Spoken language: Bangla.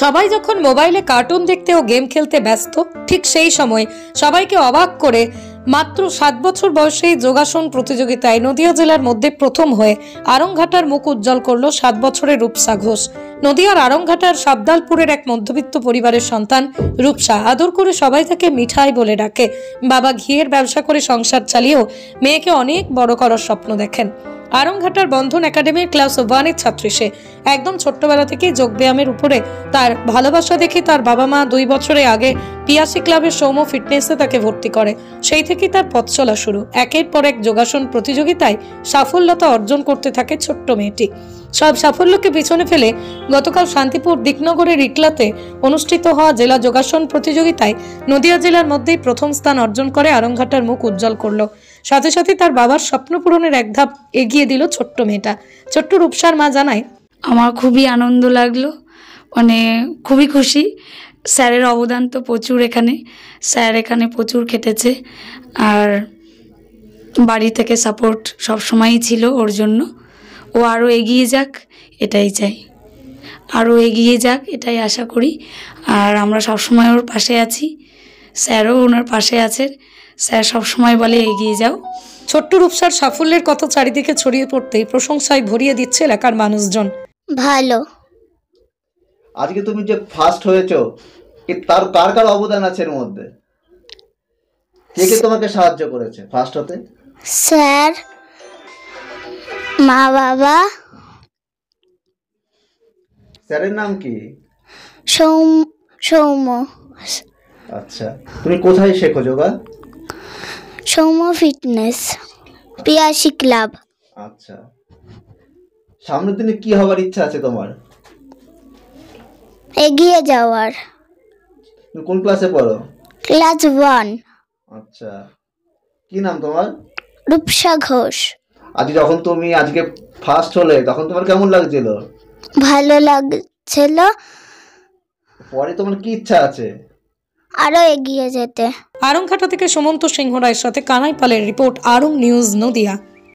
সবাই যখন মোবাইলে কার্টুন দেখতে ও গেম খেলতে ব্যস্ত, ঠিক সেই সময় সবাইকে অবাক করে মাত্র 7 বছর বয়সেই যোগাসন প্রতিযোগিতায় নদিয়া জেলার মধ্যে প্রথম হয়ে আরংঘাটার মুখ উজ্জ্বল করল 7 বছরের রূপসা ঘোষ। নদিয়ার আরংঘাটার সাবদালপুরের এক মধ্যবিত্ত পরিবারের সন্তান রূপসা। আদর করে সবাই তাকে মিঠাই বলে ডাকে। বাবা ঘিয়ের ব্যবসা করে সংসার চালিয়েও মেয়েকে অনেক বড় করার স্বপ্ন দেখেন। আরংঘাটার বন্ধন একাডেমির ক্লাস 1-এর ছাত্রী সে। একদম ছোট্টবেলা থেকেই যোগব্যায়ামের উপরে তার ভালোবাসা দেখে তার বাবা মা 2 বছরের আগে পিয়াসি ক্লাবের সৌম্য ফিটনেসে তাকে ভর্তি করে। সেই থেকেই তার পথ চলা শুরু। একের পর এক যোগাসন প্রতিযোগিতায় সাফল্যতা অর্জন করতে থাকে ছোট্ট মেয়েটি। সব সাফল্যকে পিছনে ফেলে গতকাল শান্তিপুর দিকনগরের ইটলাতে অনুষ্ঠিত হওয়া জেলা যোগাসন প্রতিযোগিতায় নদিয়া জেলার মধ্যেই প্রথম স্থান অর্জন করে আরংঘাটার মুখ উজ্জ্বল করলো। সাথে সাথে তার বাবার স্বপ্ন পূরণের এক ধাপ এগিয়ে দিল ছোট্ট মেয়েটা। ছোট্ট রূপসার মা জানায়, আমার খুবই আনন্দ লাগলো, মানে খুবই খুশি। স্যারের অবদান তো প্রচুর এখানে, স্যার এখানে প্রচুর খেটেছে, আর বাড়ি থেকে সাপোর্ট সবসময়ই ছিল ওর জন্য। ও আরও এগিয়ে যাক এটাই চাই, আরও এগিয়ে যাক এটাই আশা করি। আর আমরা সবসময় ওর পাশে আছি, স্যারও ওনার পাশে আছে। স্যার সবসময় বলে এগিয়ে যাও। ছোট্ট রূপসার সাফল্যের কথা চারিদিকে ছড়িয়ে পড়তেই প্রশংসায় ভরিয়ে দিচ্ছে এলাকার মানুষজন। ভালো। আজকে তুমি যে ফার্স্ট হয়েছো, তার কার কার অবদান আছে এর মধ্যে? কে কে তোমাকে সাহায্য করেছে ফার্স্ট হতে? স্যার, মা, বাবা। স্যারের নাম কি? সৌম্য। আচ্ছা, তুমি কোথায় শেখো যোগা? Soumya fitness, Piyasi club. আচ্ছা, সামনের দিনে কি হবার ইচ্ছা আছে তোমার? এগিয়ে যাওয়ার। তুমি কোন ক্লাসে পড়ো? ক্লাস 1। আচ্ছা, কি নাম তোমার? রূপসা ঘোষ। যখন তুমি আজকে ফার্স্ট হলে তখন তোমার কেমন লাগছিল? ভালো লাগছিল। পরে তোমার কি ইচ্ছা আছে? আরো এগিয়ে যেতে। আরংঘাটা থেকে সুমন্ত সিংহ রায়ের সাথে কানাই পালের রিপোর্ট, আরং নিউজ নদিয়া।